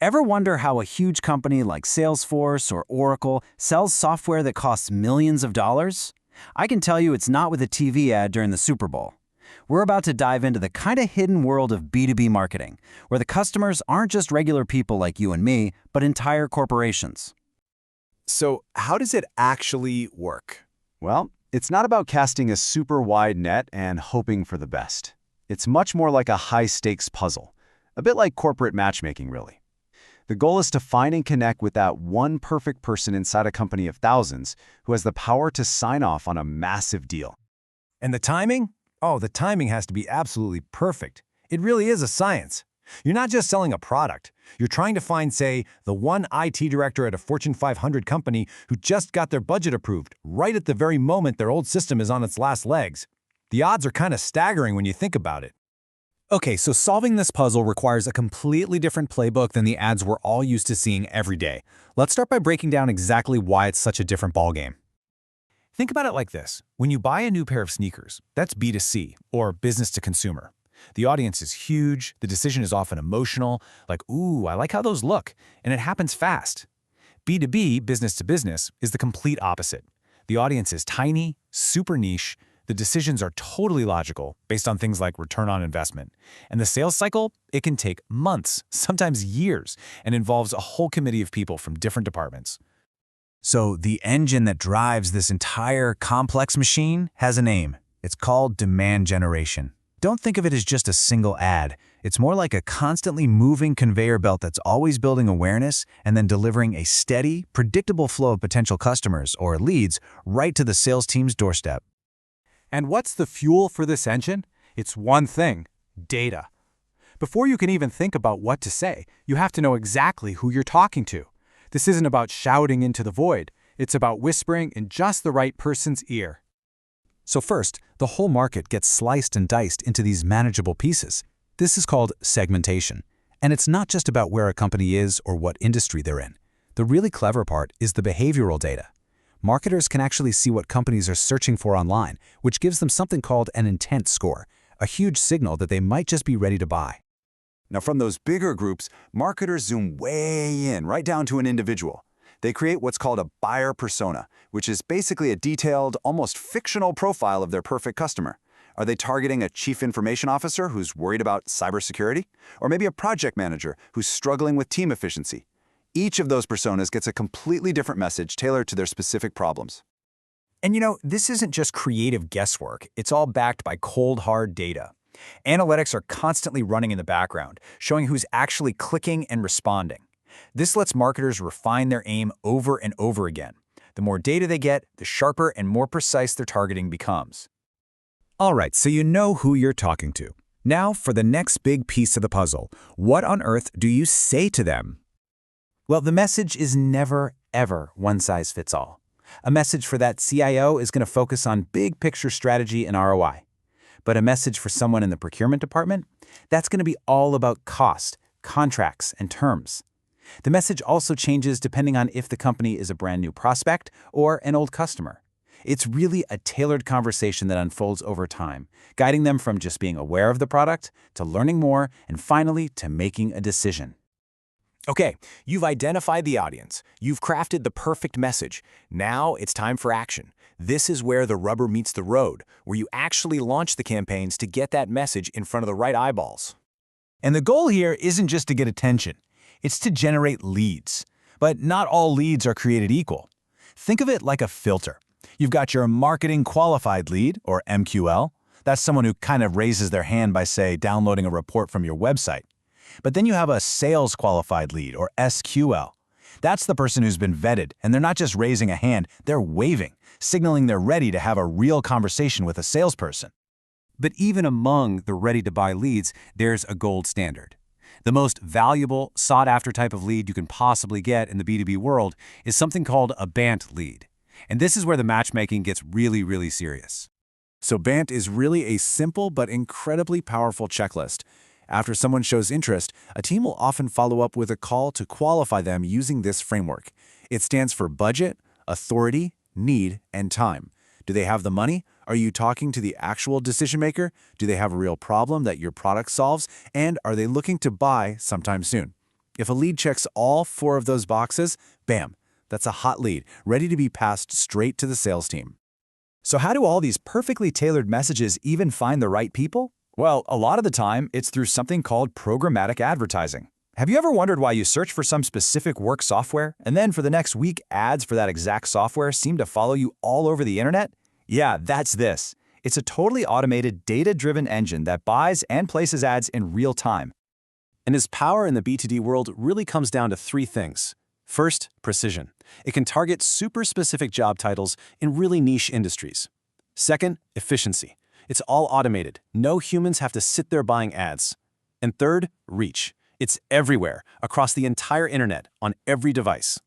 Ever wonder how a huge company like Salesforce or Oracle sells software that costs millions of dollars? I can tell you it's not with a TV ad during the Super Bowl. We're about to dive into the kind of hidden world of B2B marketing, where the customers aren't just regular people like you and me, but entire corporations. So how does it actually work? Well, it's not about casting a super wide net and hoping for the best. It's much more like a high-stakes puzzle, a bit like corporate matchmaking, really. The goal is to find and connect with that one perfect person inside a company of thousands who has the power to sign off on a massive deal. And the timing? Oh, the timing has to be absolutely perfect. It really is a science. You're not just selling a product. You're trying to find, say, the one IT director at a Fortune 500 company who just got their budget approved, right at the very moment their old system is on its last legs. The odds are kind of staggering when you think about it. Okay, so solving this puzzle requires a completely different playbook than the ads we're all used to seeing every day. Let's start by breaking down exactly why it's such a different ballgame. Think about it like this. When you buy a new pair of sneakers, that's B2C, or business to consumer. The audience is huge, the decision is often emotional, like, ooh, I like how those look, and it happens fast. B2B, business to business, is the complete opposite. The audience is tiny, super niche, the decisions are totally logical, based on things like return on investment. And the sales cycle, it can take months, sometimes years, and involves a whole committee of people from different departments. So the engine that drives this entire complex machine has a name. It's called demand generation. Don't think of it as just a single ad. It's more like a constantly moving conveyor belt that's always building awareness and then delivering a steady, predictable flow of potential customers or leads right to the sales team's doorstep. And what's the fuel for this engine? It's one thing: data. Before you can even think about what to say, you have to know exactly who you're talking to. This isn't about shouting into the void. It's about whispering in just the right person's ear. So first, the whole market gets sliced and diced into these manageable pieces. This is called segmentation. And it's not just about where a company is or what industry they're in. The really clever part is the behavioral data. Marketers can actually see what companies are searching for online, which gives them something called an intent score, a huge signal that they might just be ready to buy. Now, from those bigger groups, marketers zoom way in, right down to an individual. They create what's called a buyer persona, which is basically a detailed, almost fictional profile of their perfect customer. Are they targeting a chief information officer who's worried about cybersecurity? Or maybe a project manager who's struggling with team efficiency? Each of those personas gets a completely different message tailored to their specific problems. And this isn't just creative guesswork. It's all backed by cold, hard data. Analytics are constantly running in the background, showing who's actually clicking and responding. This lets marketers refine their aim over and over again. The more data they get, the sharper and more precise their targeting becomes. All right, so you know who you're talking to. Now for the next big piece of the puzzle. What on earth do you say to them? Well, the message is never, ever one size fits all. A message for that CIO is going to focus on big picture strategy and ROI. But a message for someone in the procurement department, that's going to be all about cost, contracts, and terms. The message also changes depending on if the company is a brand new prospect or an old customer. It's really a tailored conversation that unfolds over time, guiding them from just being aware of the product to learning more and finally to making a decision. Okay, you've identified the audience. You've crafted the perfect message. Now it's time for action. This is where the rubber meets the road, where you actually launch the campaigns to get that message in front of the right eyeballs. And the goal here isn't just to get attention. It's to generate leads. But not all leads are created equal. Think of it like a filter. You've got your marketing qualified lead, or MQL. That's someone who kind of raises their hand by, say, downloading a report from your website. But then you have a sales qualified lead, or SQL. That's the person who's been vetted, and they're not just raising a hand, they're waving, signaling they're ready to have a real conversation with a salesperson. But even among the ready-to-buy leads, there's a gold standard. The most valuable, sought-after type of lead you can possibly get in the B2B world is something called a BANT lead. And this is where the matchmaking gets really, really serious. So BANT is really a simple but incredibly powerful checklist. After someone shows interest, a team will often follow up with a call to qualify them using this framework. It stands for budget, authority, need, and time. Do they have the money? Are you talking to the actual decision maker? Do they have a real problem that your product solves? And are they looking to buy sometime soon? If a lead checks all 4 of those boxes, bam, that's a hot lead, ready to be passed straight to the sales team. So how do all these perfectly tailored messages even find the right people? Well, a lot of the time, it's through something called programmatic advertising. Have you ever wondered why you search for some specific work software, and then for the next week, ads for that exact software seem to follow you all over the internet? Yeah, that's this. It's a totally automated, data-driven engine that buys and places ads in real time. And its power in the B2D world really comes down to 3 things. First, precision. It can target super specific job titles in really niche industries. Second, efficiency. It's all automated. No humans have to sit there buying ads. And third, reach. It's everywhere, across the entire internet, on every device.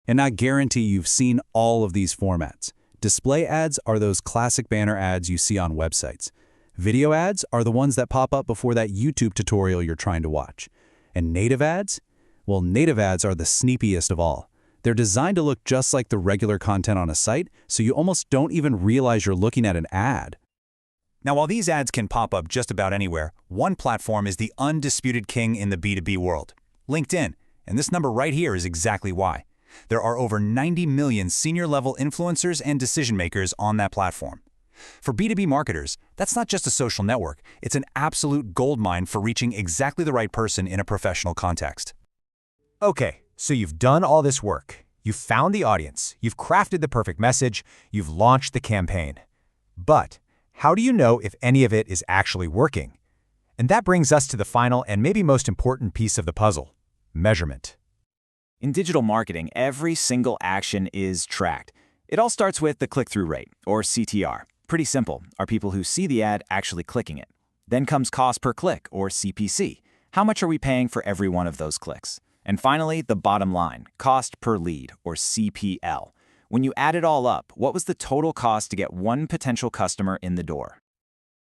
And I guarantee you've seen all of these formats. Display ads are those classic banner ads you see on websites. Video ads are the ones that pop up before that YouTube tutorial you're trying to watch. And native ads? Well, native ads are the sneakiest of all. They're designed to look just like the regular content on a site, so you almost don't even realize you're looking at an ad. Now, while these ads can pop up just about anywhere, one platform is the undisputed king in the B2B world, LinkedIn. And this number right here is exactly why. There are over 90 million senior-level influencers and decision-makers on that platform. For B2B marketers, that's not just a social network, it's an absolute goldmine for reaching exactly the right person in a professional context. Okay, so you've done all this work. You've found the audience, you've crafted the perfect message, you've launched the campaign. But how do you know if any of it is actually working? And that brings us to the final and maybe most important piece of the puzzle: measurement. In digital marketing, every single action is tracked. It all starts with the click-through rate, or CTR. Pretty simple. Are people who see the ad actually clicking it? Then comes cost per click, or CPC. How much are we paying for every one of those clicks? And finally, the bottom line, cost per lead, or CPL. When you add it all up, what was the total cost to get one potential customer in the door?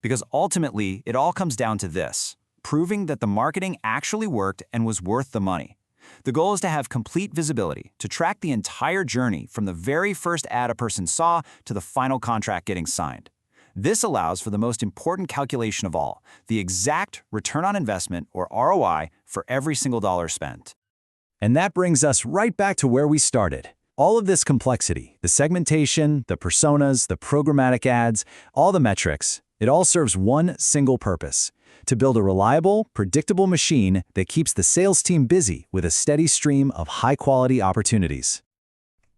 Because ultimately, it all comes down to this: proving that the marketing actually worked and was worth the money. The goal is to have complete visibility, to track the entire journey from the very first ad a person saw to the final contract getting signed. This allows for the most important calculation of all, the exact return on investment, or ROI, for every single dollar spent. And that brings us right back to where we started. All of this complexity, the segmentation, the personas, the programmatic ads, all the metrics, it all serves one single purpose: to build a reliable, predictable machine that keeps the sales team busy with a steady stream of high-quality opportunities.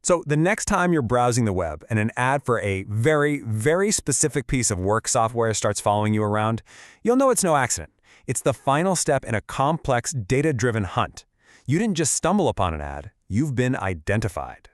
So the next time you're browsing the web and an ad for a very, very specific piece of work software starts following you around, you'll know it's no accident. It's the final step in a complex, data-driven hunt. You didn't just stumble upon an ad, you've been identified.